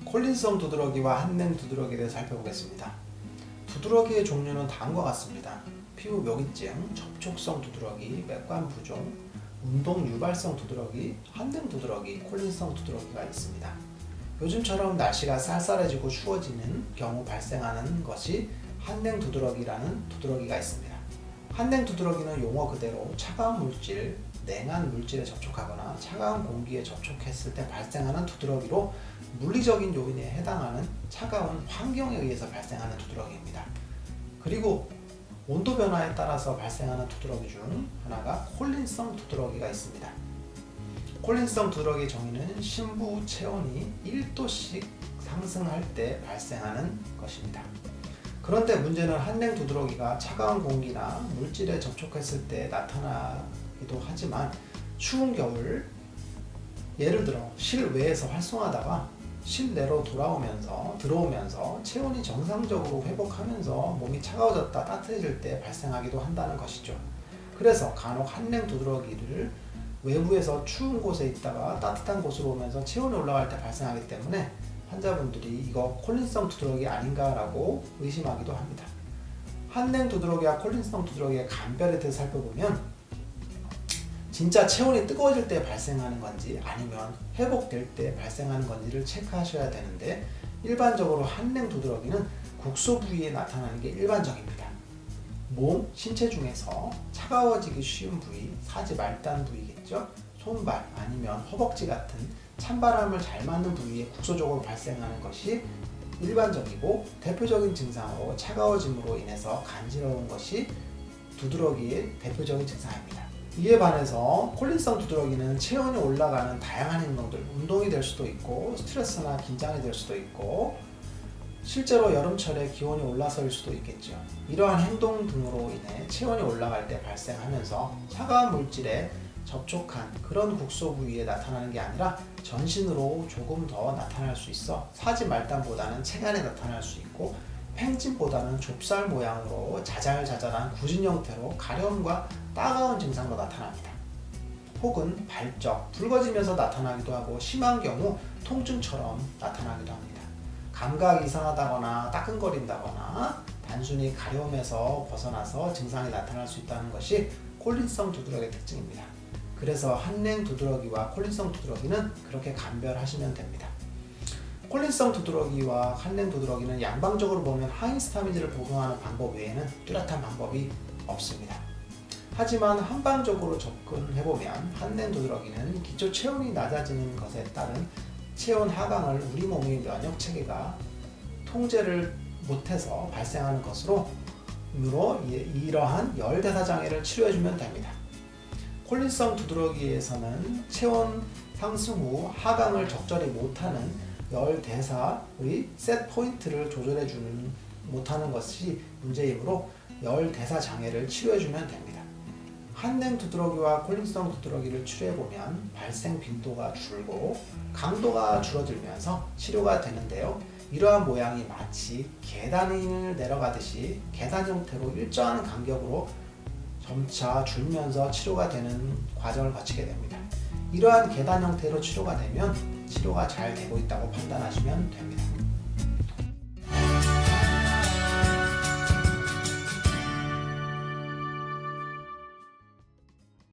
콜린성 두드러기와 한냉 두드러기에 대해 살펴보겠습니다. 두드러기의 종류는 다음과 같습니다. 피부 묘기증, 접촉성 두드러기, 맥관 부종, 운동 유발성 두드러기, 한냉 두드러기, 콜린성 두드러기가 있습니다. 요즘처럼 날씨가 쌀쌀해지고 추워지는 경우 발생하는 것이 한냉 두드러기라는 두드러기가 있습니다. 한냉 두드러기는 용어 그대로 차가운 물질, 냉한 물질에 접촉하거나 차가운 공기에 접촉했을 때 발생하는 두드러기로 물리적인 요인에 해당하는 차가운 환경에 의해서 발생하는 두드러기입니다. 그리고 온도 변화에 따라서 발생하는 두드러기 중 하나가 콜린성 두드러기가 있습니다. 콜린성 두드러기의 정의는 심부 체온이 1도씩 상승할 때 발생하는 것입니다. 그런데 문제는 한냉 두드러기가 차가운 공기나 물질에 접촉했을 때 나타나기도 하지만 추운 겨울, 예를 들어 실외에서 활동하다가 실내로 들어오면서 체온이 정상적으로 회복하면서 몸이 차가워졌다 따뜻해질 때 발생하기도 한다는 것이죠. 그래서 간혹 한냉 두드러기를 외부에서 추운 곳에 있다가 따뜻한 곳으로 오면서 체온이 올라갈 때 발생하기 때문에 환자분들이 이거 콜린성 두드러기 아닌가라고 의심하기도 합니다. 한냉 두드러기와 콜린성 두드러기의 감별에 대해 살펴보면 진짜 체온이 뜨거워질 때 발생하는 건지 아니면 회복될 때 발생하는 건지를 체크하셔야 되는데 일반적으로 한냉 두드러기는 국소 부위에 나타나는 게 일반적입니다. 몸, 신체 중에서 차가워지기 쉬운 부위, 사지 말단 부위겠죠? 손발 아니면 허벅지 같은 찬바람을 잘 맞는 부위에 국소적으로 발생하는 것이 일반적이고 대표적인 증상으로 차가워짐으로 인해서 간지러운 것이 두드러기의 대표적인 증상입니다. 이에 반해서 콜린성 두드러기는 체온이 올라가는 다양한 행동들, 운동이 될 수도 있고 스트레스나 긴장이 될 수도 있고 실제로 여름철에 기온이 올라서일 수도 있겠죠. 이러한 행동 등으로 인해 체온이 올라갈 때 발생하면서 차가운 물질에 접촉한 그런 국소 부위에 나타나는 게 아니라 전신으로 조금 더 나타날 수 있어 사지 말단보다는 체간에 나타날 수 있고 팽진보다는 좁쌀 모양으로 자잘자잘한 구진 형태로 가려움과 따가운 증상도 나타납니다. 혹은 발적, 붉어지면서 나타나기도 하고 심한 경우 통증처럼 나타나기도 합니다. 감각이 이상하다거나 따끔거린다거나 단순히 가려움에서 벗어나서 증상이 나타날 수 있다는 것이 콜린성 두드러기의 특징입니다. 그래서 한냉 두드러기와 콜린성 두드러기는 그렇게 감별하시면 됩니다. 콜린성 두드러기와 한냉 두드러기는 양방적으로 보면 항히스타민제를 복용하는 방법 외에는 뚜렷한 방법이 없습니다. 하지만 한방적으로 접근해보면 한냉 두드러기는 기초 체온이 낮아지는 것에 따른 체온 하강을 우리 몸의 면역 체계가 통제를 못해서 발생하는 것으로 이러한 열대사 장애를 치료해주면 됩니다. 콜린성 두드러기에서는 체온 상승 후 하강을 적절히 못하는 열대사의 셋 포인트를 조절해주는 못하는 것이 문제이므로 열대사 장애를 치료해주면 됩니다. 한냉 두드러기와 콜린성 두드러기를 치료해보면 발생 빈도가 줄고 강도가 줄어들면서 치료가 되는데요. 이러한 모양이 마치 계단을 내려가듯이 계단 형태로 일정한 간격으로 점차 줄면서 치료가 되는 과정을 거치게 됩니다. 이러한 계단 형태로 치료가 되면 치료가 잘 되고 있다고 판단하시면 됩니다.